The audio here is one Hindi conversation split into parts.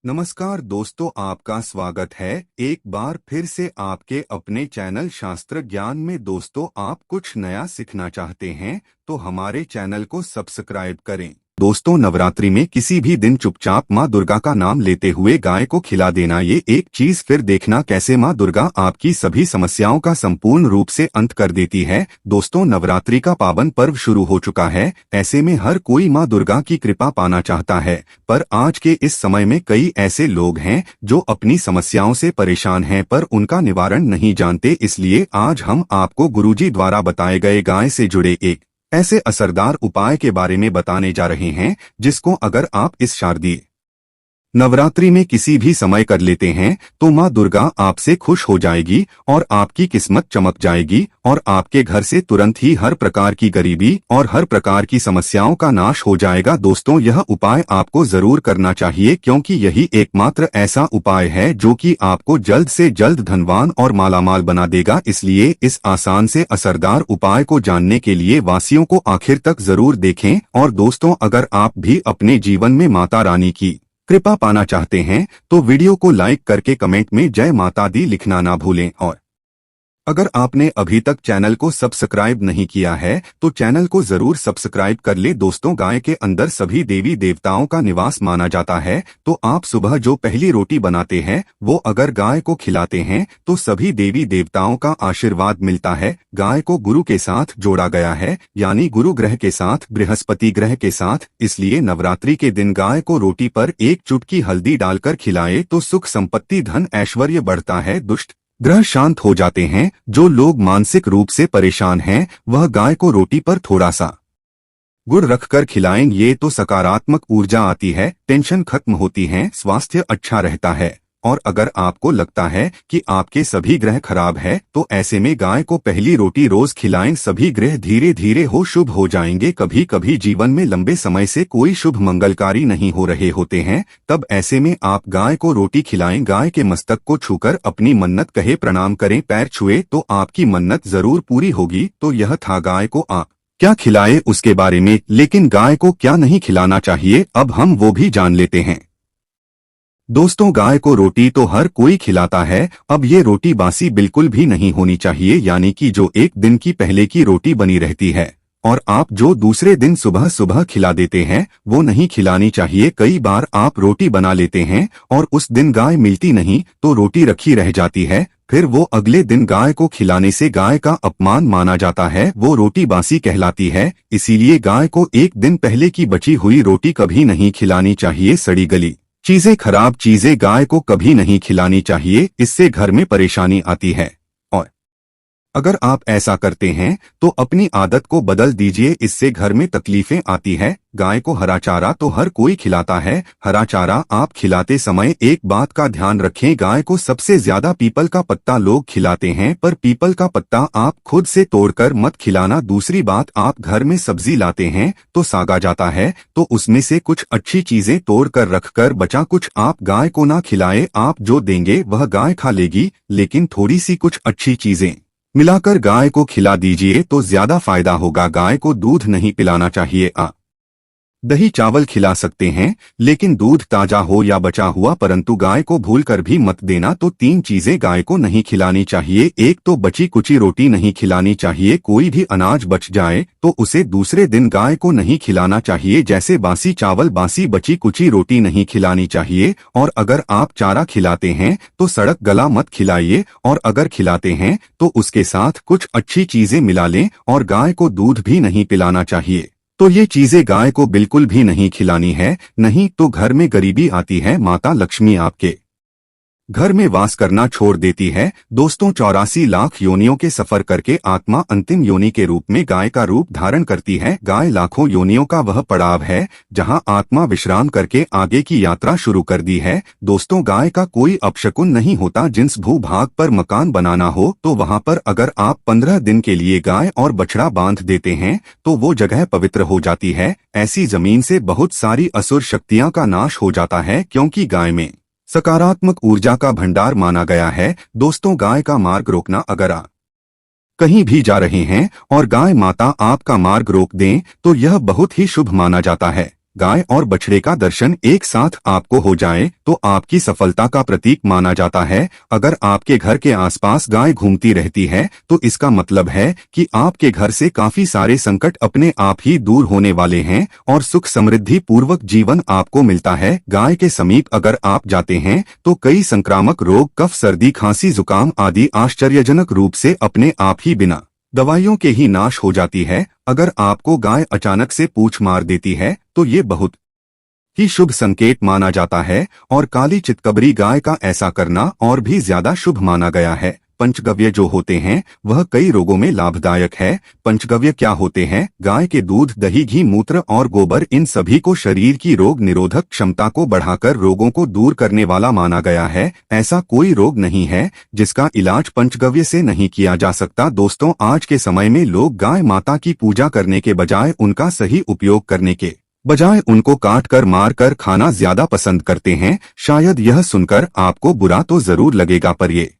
नमस्कार दोस्तों, आपका स्वागत है एक बार फिर से आपके अपने चैनल शास्त्र ज्ञान में। दोस्तों, आप कुछ नया सीखना चाहते हैं तो हमारे चैनल को सब्सक्राइब करें। दोस्तों, नवरात्रि में किसी भी दिन चुपचाप माँ दुर्गा का नाम लेते हुए गाय को खिला देना, ये एक चीज फिर देखना कैसे माँ दुर्गा आपकी सभी समस्याओं का संपूर्ण रूप से अंत कर देती है। दोस्तों, नवरात्रि का पावन पर्व शुरू हो चुका है। ऐसे में हर कोई माँ दुर्गा की कृपा पाना चाहता है, पर आज के इस समय में कई ऐसे लोग हैं जो अपनी समस्याओं से परेशान हैं पर उनका निवारण नहीं जानते। इसलिए आज हम आपको गुरुजी द्वारा बताए गए गाय से जुड़े एक ऐसे असरदार उपाय के बारे में बताने जा रहे हैं, जिसको अगर आप इस शारदीय नवरात्रि में किसी भी समय कर लेते हैं तो माँ दुर्गा आपसे खुश हो जाएगी और आपकी किस्मत चमक जाएगी और आपके घर से तुरंत ही हर प्रकार की गरीबी और हर प्रकार की समस्याओं का नाश हो जाएगा। दोस्तों, यह उपाय आपको जरूर करना चाहिए, क्योंकि यही एकमात्र ऐसा उपाय है जो कि आपको जल्द से जल्द धनवान और मालामाल बना देगा। इसलिए इस आसान से असरदार उपाय को जानने के लिए वासियों को आखिर तक जरूर देखें। और दोस्तों, अगर आप भी अपने जीवन में माता रानी की कृपा पाना चाहते हैं तो वीडियो को लाइक करके कमेंट में जय माता दी लिखना ना भूलें। और अगर आपने अभी तक चैनल को सब्सक्राइब नहीं किया है तो चैनल को जरूर सब्सक्राइब कर ले। दोस्तों, गाय के अंदर सभी देवी देवताओं का निवास माना जाता है, तो आप सुबह जो पहली रोटी बनाते हैं वो अगर गाय को खिलाते हैं तो सभी देवी देवताओं का आशीर्वाद मिलता है। गाय को गुरु के साथ जोड़ा गया है, यानी गुरु ग्रह के साथ, बृहस्पति ग्रह के साथ। इसलिए नवरात्रि के दिन गाय को रोटी पर एक चुटकी हल्दी डालकर खिलाए तो सुख संपत्ति धन ऐश्वर्य बढ़ता है, दुष्ट ग्रह शांत हो जाते हैं। जो लोग मानसिक रूप से परेशान हैं वह गाय को रोटी पर थोड़ा सा गुड़ रखकर खिलाएं, ये तो सकारात्मक ऊर्जा आती है, टेंशन खत्म होती है, स्वास्थ्य अच्छा रहता है। और अगर आपको लगता है कि आपके सभी ग्रह खराब है तो ऐसे में गाय को पहली रोटी रोज खिलाएं, सभी ग्रह धीरे धीरे हो शुभ हो जाएंगे। कभी कभी जीवन में लंबे समय से कोई शुभ मंगलकारी नहीं हो रहे होते हैं, तब ऐसे में आप गाय को रोटी खिलाएं। गाय के मस्तक को छूकर अपनी मन्नत कहे, प्रणाम करें, पैर छुए तो आपकी मन्नत जरूर पूरी होगी। तो यह था गाय को आप क्या खिलाए उसके बारे में, लेकिन गाय को क्या नहीं खिलाना चाहिए अब हम वो भी जान लेते हैं। दोस्तों, गाय को रोटी तो हर कोई खिलाता है, अब ये रोटी बासी बिल्कुल भी नहीं होनी चाहिए, यानी कि जो एक दिन की पहले की रोटी बनी रहती है और आप जो दूसरे दिन सुबह सुबह खिला देते हैं वो नहीं खिलानी चाहिए। कई बार आप रोटी बना लेते हैं और उस दिन गाय मिलती नहीं तो रोटी रखी रह जाती है, फिर वो अगले दिन गाय को खिलाने से गाय का अपमान माना जाता है, वो रोटी बासी कहलाती है। इसीलिए गाय को एक दिन पहले की बची हुई रोटी कभी नहीं खिलानी चाहिए। सड़ी गली चीजें, खराब चीजें गाय को कभी नहीं खिलानी चाहिए, इससे घर में परेशानी आती है। और अगर आप ऐसा करते हैं तो अपनी आदत को बदल दीजिए, इससे घर में तकलीफें आती है। गाय को हरा चारा तो हर कोई खिलाता है, हरा चारा आप खिलाते समय एक बात का ध्यान रखें, गाय को सबसे ज्यादा पीपल का पत्ता लोग खिलाते हैं, पर पीपल का पत्ता आप खुद से तोड़कर मत खिलाना। दूसरी बात, आप घर में सब्जी लाते हैं तो सागा जाता है तो उसमें से कुछ अच्छी चीजें तोड़कर रखकर बचा कुछ आप गाय को ना खिलाए। आप जो देंगे वह गाय खा लेगी, लेकिन थोड़ी सी कुछ अच्छी चीजें मिलाकर गाय को खिला दीजिए तो ज्यादा फायदा होगा। गाय को दूध नहीं पिलाना चाहिए, दही चावल खिला सकते हैं, लेकिन दूध ताजा हो या बचा हुआ, परंतु गाय को भूलकर भी मत देना। तो तीन चीजें गाय को नहीं खिलानी चाहिए। एक तो बची कुची रोटी नहीं खिलानी चाहिए, कोई भी अनाज बच जाए तो उसे दूसरे दिन गाय को नहीं खिलाना चाहिए, जैसे बासी चावल, बासी बची कुची रोटी नहीं खिलानी चाहिए। और अगर आप चारा खिलाते हैं तो सड़क गला मत खिलाइए, और अगर खिलाते हैं तो उसके साथ कुछ अच्छी चीजें मिला लें। और गाय को दूध भी नहीं पिलाना चाहिए, तो ये चीजें गाय को बिल्कुल भी नहीं खिलानी है, नहीं तो घर में गरीबी आती है, माता लक्ष्मी आपके घर में वास करना छोड़ देती है। दोस्तों, 84 लाख योनियों के सफर करके आत्मा अंतिम योनि के रूप में गाय का रूप धारण करती है। गाय लाखों योनियों का वह पड़ाव है जहां आत्मा विश्राम करके आगे की यात्रा शुरू कर दी है। दोस्तों, गाय का कोई अपशकुन नहीं होता। जिस भूभाग पर मकान बनाना हो तो वहां पर अगर आप 15 दिन के लिए गाय और बछड़ा बांध देते हैं तो वो जगह पवित्र हो जाती है। ऐसी जमीन से बहुत सारी असुर शक्तियां का नाश हो जाता है, क्योंकि गाय में सकारात्मक ऊर्जा का भंडार माना गया है। दोस्तों, गाय का मार्ग रोकना, अगर आप कहीं भी जा रहे हैं और गाय माता आपका मार्ग रोक दें तो यह बहुत ही शुभ माना जाता है। गाय और बछड़े का दर्शन एक साथ आपको हो जाए तो आपकी सफलता का प्रतीक माना जाता है। अगर आपके घर के आसपास गाय घूमती रहती है तो इसका मतलब है कि आपके घर से काफी सारे संकट अपने आप ही दूर होने वाले हैं और सुख समृद्धि पूर्वक जीवन आपको मिलता है। गाय के समीप अगर आप जाते हैं तो कई संक्रामक रोग, कफ, सर्दी, खांसी, जुकाम आदि आश्चर्यजनक रूप से अपने आप ही बिना दवाइयों के ही नाश हो जाती है। अगर आपको गाय अचानक से पूंछ मार देती है तो ये बहुत ही शुभ संकेत माना जाता है और काली चितकबरी गाय का ऐसा करना और भी ज्यादा शुभ माना गया है। पंचगव्य जो होते हैं वह कई रोगों में लाभदायक है। पंचगव्य क्या होते हैं? गाय के दूध, दही, घी, मूत्र और गोबर, इन सभी को शरीर की रोग निरोधक क्षमता को बढ़ाकर रोगों को दूर करने वाला माना गया है। ऐसा कोई रोग नहीं है जिसका इलाज पंचगव्य से नहीं किया जा सकता। दोस्तों, आज के समय में लोग गाय माता की पूजा करने के बजाय उनका सही उपयोग करने के बजाय उनको काट कर मार कर खाना ज्यादा पसंद करते हैं। शायद यह सुनकर आपको बुरा तो जरूर लगेगा पर ये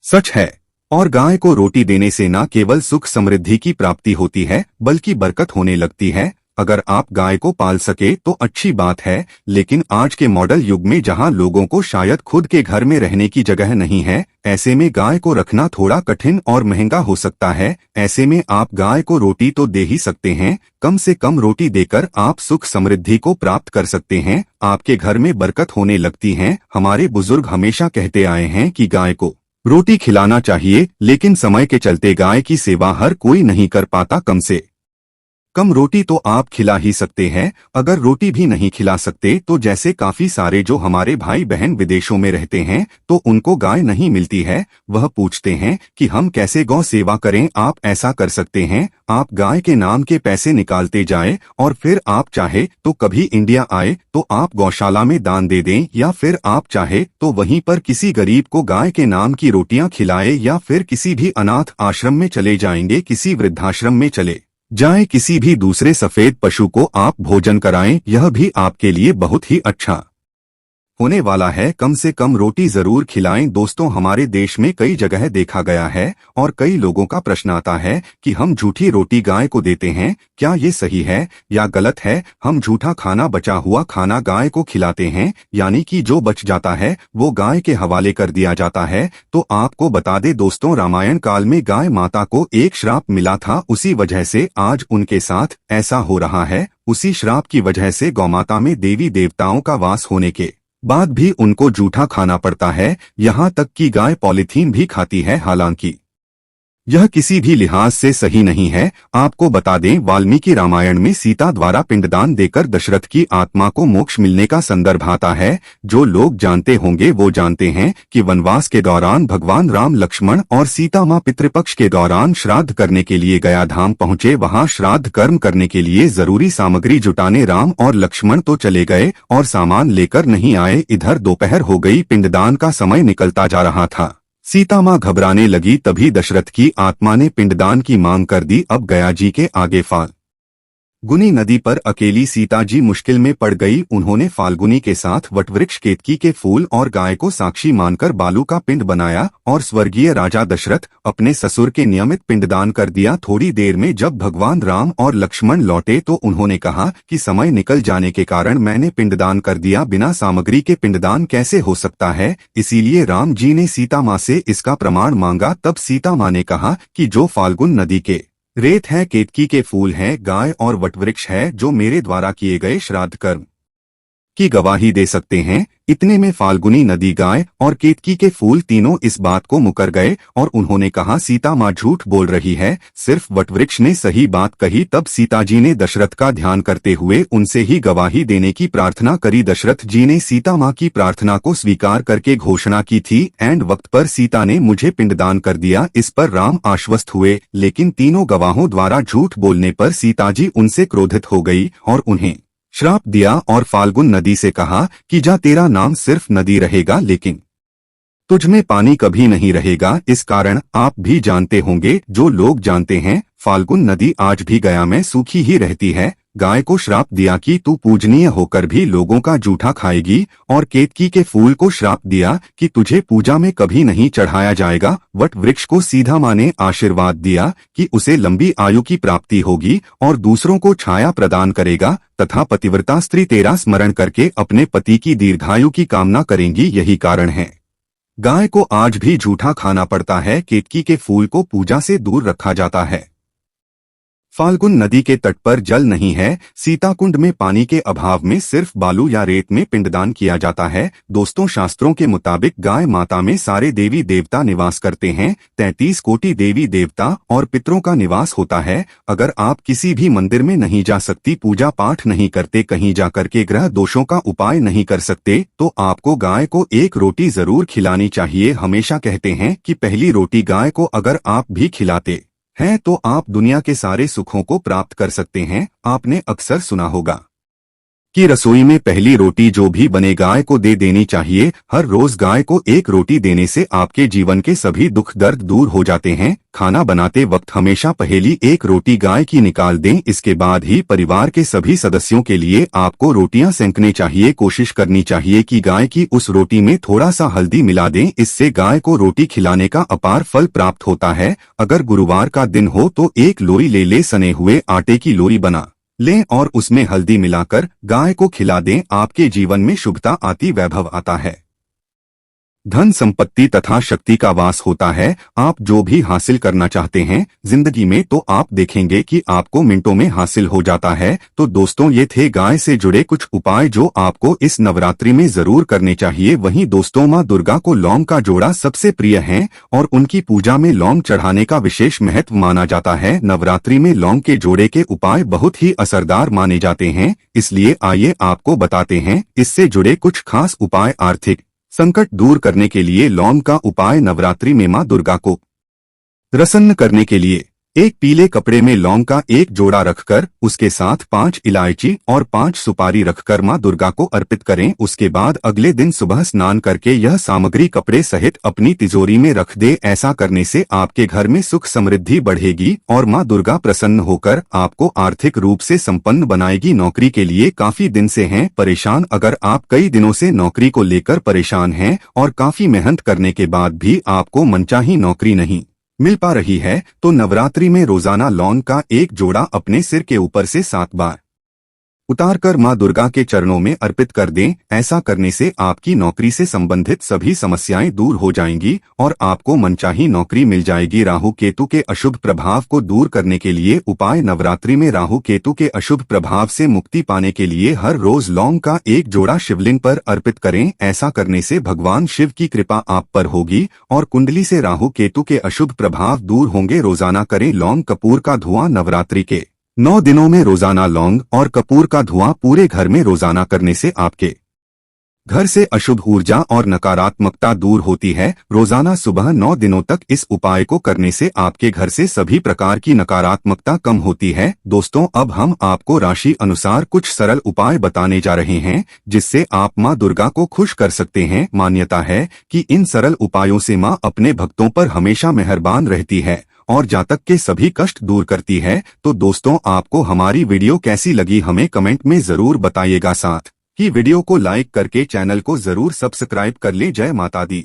सच है। और गाय को रोटी देने से न केवल सुख समृद्धि की प्राप्ति होती है बल्कि बरकत होने लगती है। अगर आप गाय को पाल सके तो अच्छी बात है, लेकिन आज के मॉडल युग में जहां लोगों को शायद खुद के घर में रहने की जगह नहीं है, ऐसे में गाय को रखना थोड़ा कठिन और महंगा हो सकता है। ऐसे में आप गाय को रोटी तो दे ही सकते हैं। कम से कम रोटी देकर आप सुख समृद्धि को प्राप्त कर सकते हैं। आपके घर में बरकत होने लगती है। हमारे बुजुर्ग हमेशा कहते आए हैं कि गाय को रोटी खिलाना चाहिए, लेकिन समय के चलते गाय की सेवा हर कोई नहीं कर पाता। कम से कम रोटी तो आप खिला ही सकते हैं। अगर रोटी भी नहीं खिला सकते तो जैसे काफी सारे जो हमारे भाई बहन विदेशों में रहते हैं तो उनको गाय नहीं मिलती है, वह पूछते हैं कि हम कैसे गौ सेवा करें। आप ऐसा कर सकते हैं, आप गाय के नाम के पैसे निकालते जाएं और फिर आप चाहे तो कभी इंडिया आए तो आप गौशाला में दान दे दें, या फिर आप चाहे तो वहीं पर किसी गरीब को गाय के नाम की रोटियां खिलाए, या फिर किसी भी अनाथ आश्रम में चले जाएंगे, किसी वृद्धाश्रम में चले जाएं, किसी भी दूसरे सफेद पशु को आप भोजन कराएं। यह भी आपके लिए बहुत ही अच्छा होने वाला है। कम से कम रोटी जरूर खिलाएं। दोस्तों, हमारे देश में कई जगह देखा गया है और कई लोगों का प्रश्न आता है कि हम झूठी रोटी गाय को देते हैं, क्या ये सही है या गलत है? हम झूठा खाना, बचा हुआ खाना गाय को खिलाते हैं, यानी कि जो बच जाता है वो गाय के हवाले कर दिया जाता है। तो आपको बता दे दोस्तों, रामायण काल में गाय माता को एक श्राप मिला था, उसी वजह से आज उनके साथ ऐसा हो रहा है। उसी श्राप की वजह से गौमाता में देवी देवताओं का वास होने के बाद भी उनको जूठा खाना पड़ता है। यहाँ तक कि गाय पॉलीथीन भी खाती है, हालांकि यह किसी भी लिहाज से सही नहीं है। आपको बता दें, वाल्मीकि रामायण में सीता द्वारा पिंडदान देकर दशरथ की आत्मा को मोक्ष मिलने का संदर्भ आता है। जो लोग जानते होंगे वो जानते हैं कि वनवास के दौरान भगवान राम, लक्ष्मण और सीता माँ पितृपक्ष के दौरान श्राद्ध करने के लिए गया धाम पहुँचे। वहाँ श्राद्ध कर्म करने के लिए जरूरी सामग्री जुटाने राम और लक्ष्मण तो चले गए और सामान लेकर नहीं आए। इधर दोपहर हो गई, पिंडदान का समय निकलता जा रहा था। सीता माँ घबराने लगी, तभी दशरथ की आत्मा ने पिंडदान की मांग कर दी। अब गया जी के आगे फाल्गुनी नदी पर अकेली सीता जी मुश्किल में पड़ गई। उन्होंने फाल्गुनी के साथ वटवृक्ष, केतकी के फूल और गाय को साक्षी मानकर बालू का पिंड बनाया और स्वर्गीय राजा दशरथ अपने ससुर के नियमित पिंडदान कर दिया। थोड़ी देर में जब भगवान राम और लक्ष्मण लौटे तो उन्होंने कहा कि समय निकल जाने के कारण मैंने पिंडदान कर दिया, बिना सामग्री के पिंडदान कैसे हो सकता है? इसीलिए राम जी ने सीता माँ से इसका प्रमाण मांगा। तब सीता माँ ने कहा कि जो फाल्गुन नदी के रेत है, केतकी के फूल हैं, गाय और वटवृक्ष है, जो मेरे द्वारा किए गए श्राद्ध कर्म की गवाही दे सकते हैं। इतने में फाल्गुनी नदी, गाय और केतकी के फूल तीनों इस बात को मुकर गए और उन्होंने कहा सीता माँ झूठ बोल रही है, सिर्फ वटवृक्ष ने सही बात कही। तब सीता जी ने दशरथ का ध्यान करते हुए उनसे ही गवाही देने की प्रार्थना करी। दशरथ जी ने सीता माँ की प्रार्थना को स्वीकार करके घोषणा की थी, एंड वक्त पर सीता ने मुझे पिंडदान कर दिया। इस पर राम आश्वस्त हुए, लेकिन तीनों गवाहों द्वारा झूठ बोलने पर सीता जी उनसे क्रोधित हो गई और उन्हें श्राप दिया और फाल्गुन नदी से कहा कि जा, तेरा नाम सिर्फ नदी रहेगा, लेकिन तुझ में पानी कभी नहीं रहेगा। इस कारण आप भी जानते होंगे, जो लोग जानते हैं, फाल्गुन नदी आज भी गया में सूखी ही रहती है। गाय को श्राप दिया कि तू पूजनीय होकर भी लोगों का जूठा खाएगी, और केतकी के फूल को श्राप दिया कि तुझे पूजा में कभी नहीं चढ़ाया जाएगा। वट वृक्ष को सीधा माँ ने आशीर्वाद दिया कि उसे लंबी आयु की प्राप्ति होगी और दूसरों को छाया प्रदान करेगा, तथा पतिव्रता स्त्री तेरा स्मरण करके अपने पति की दीर्घायु की कामना करेंगी। यही कारण है गाय को आज भी जूठा खाना पड़ता है। केतकी के फूल को पूजा से दूर रखा जाता है। फाल्गुन नदी के तट पर जल नहीं है। सीताकुंड में पानी के अभाव में सिर्फ बालू या रेत में पिंडदान किया जाता है। दोस्तों, शास्त्रों के मुताबिक गाय माता में सारे देवी देवता निवास करते हैं। 33 कोटि देवी देवता और पितरों का निवास होता है। अगर आप किसी भी मंदिर में नहीं जा सकती, पूजा पाठ नहीं करते, कहीं जाकर के ग्रह दोषों का उपाय नहीं कर सकते, तो आपको गाय को एक रोटी जरूर खिलानी चाहिए। हमेशा कहते हैं कि पहली रोटी गाय को अगर आप भी खिलाते हैं तो आप दुनिया के सारे सुखों को प्राप्त कर सकते हैं। आपने अक्सर सुना होगा कि रसोई में पहली रोटी जो भी बने गाय को दे देनी चाहिए। हर रोज गाय को एक रोटी देने से आपके जीवन के सभी दुख दर्द दूर हो जाते हैं। खाना बनाते वक्त हमेशा पहली एक रोटी गाय की निकाल दें। इसके बाद ही परिवार के सभी सदस्यों के लिए आपको रोटियां सेंकने चाहिए। कोशिश करनी चाहिए कि गाय की उस रोटी में थोड़ा सा हल्दी मिला दें। इससे गाय को रोटी खिलाने का अपार फल प्राप्त होता है। अगर गुरुवार का दिन हो तो एक लोई ले सने हुए आटे की लोई बना लें और उसमें हल्दी मिलाकर गाय को खिला दें। आपके जीवन में शुभता आती, वैभव आता है, धन संपत्ति तथा शक्ति का वास होता है। आप जो भी हासिल करना चाहते हैं जिंदगी में तो आप देखेंगे कि आपको मिनटों में हासिल हो जाता है। तो दोस्तों, ये थे गाय से जुड़े कुछ उपाय जो आपको इस नवरात्रि में जरूर करने चाहिए। वहीं दोस्तों, माँ दुर्गा को लौंग का जोड़ा सबसे प्रिय है और उनकी पूजा में लौंग चढ़ाने का विशेष महत्व माना जाता है। नवरात्रि में लौंग के जोड़े के उपाय बहुत ही असरदार माने जाते हैं, इसलिए आइए आपको बताते हैं इससे जुड़े कुछ खास उपाय। आर्थिक संकट दूर करने के लिए लौंग का उपाय। नवरात्रि में मां दुर्गा को प्रसन्न करने के लिए एक पीले कपड़े में लौंग का एक जोड़ा रखकर उसके साथ 5 इलायची और 5 सुपारी रखकर मां दुर्गा को अर्पित करें। उसके बाद अगले दिन सुबह स्नान करके यह सामग्री कपड़े सहित अपनी तिजोरी में रख दे। ऐसा करने से आपके घर में सुख समृद्धि बढ़ेगी और मां दुर्गा प्रसन्न होकर आपको आर्थिक रूप से संपन्न बनाएगी। नौकरी के लिए काफी दिन से हैं परेशान। अगर आप कई दिनों से नौकरी को लेकर परेशान हैं और काफी मेहनत करने के बाद भी आपको मनचाही नौकरी नहीं मिल पा रही है, तो नवरात्रि में रोजाना लौंग का एक जोड़ा अपने सिर के ऊपर से 7 बार उतारकर मां दुर्गा के चरणों में अर्पित कर दें। ऐसा करने से आपकी नौकरी से संबंधित सभी समस्याएं दूर हो जाएंगी और आपको मनचाही नौकरी मिल जाएगी। राहु केतु के अशुभ प्रभाव को दूर करने के लिए उपाय। नवरात्रि में राहु केतु के अशुभ प्रभाव से मुक्ति पाने के लिए हर रोज लौंग का एक जोड़ा शिवलिंग पर अर्पित करें। ऐसा करने से भगवान शिव की कृपा आप पर होगी और कुंडली से राहु केतु के अशुभ प्रभाव दूर होंगे। रोजाना करें लौंग कपूर का धुआं। नवरात्रि के 9 दिनों में रोजाना लौंग और कपूर का धुआं पूरे घर में रोजाना करने से आपके घर से अशुभ ऊर्जा और नकारात्मकता दूर होती है। रोजाना सुबह 9 दिनों तक इस उपाय को करने से आपके घर से सभी प्रकार की नकारात्मकता कम होती है। दोस्तों, अब हम आपको राशि अनुसार कुछ सरल उपाय बताने जा रहे हैं जिससे आप मां दुर्गा को खुश कर सकते हैं। मान्यता है कि इन सरल उपायों से मां अपने भक्तों पर हमेशा मेहरबान रहती है और जातक के सभी कष्ट दूर करती है। तो दोस्तों, आपको हमारी वीडियो कैसी लगी हमें कमेंट में जरूर बताइएगा। साथ ही वीडियो को लाइक करके चैनल को जरूर सब्सक्राइब कर लें। जय माता दी।